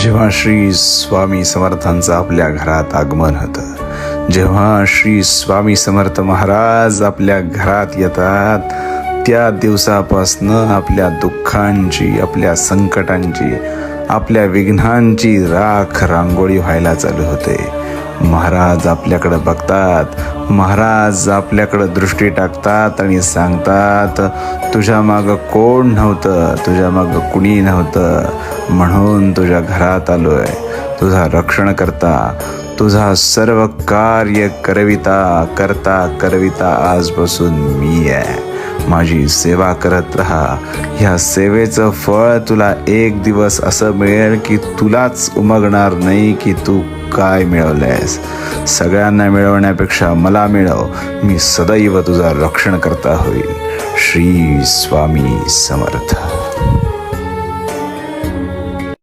जेव्हा श्री स्वामी समर्थांचं आपल्या घरात आगमन होतं, जेव्हा श्री स्वामी समर्थ महाराज आपल्या घरात येतात, त्या दिवसापासनं आपल्या दुःखांची, आपल्या संकटांची, आपल्या विघ्नांची राख रांगोळी व्हायला चालू होते. महाराज आपल्याकडे बघतात, महाराज आपल्याकडे दृष्टी टाकतात आणि सांगतात, तुझ्या मागं कोण नव्हतं, तुझ्या मागं कुणी नव्हतं, म्हणून तुझ्या घरात आलोय. तुझा रक्षण करता, तुझा सर्व कार्य करविता आजपासून मी आहे. माझी सेवा करत राहा. ह्या सेवेचं फळ तुला एक दिवस असं मिळेल की तुलाच उमगणार नाही की तू काय मिळवलंयस. सगळ्यांना मिळवण्यापेक्षा मला मिळव. मी सदैव तुझा रक्षण करता होईल. श्री स्वामी समर्थ.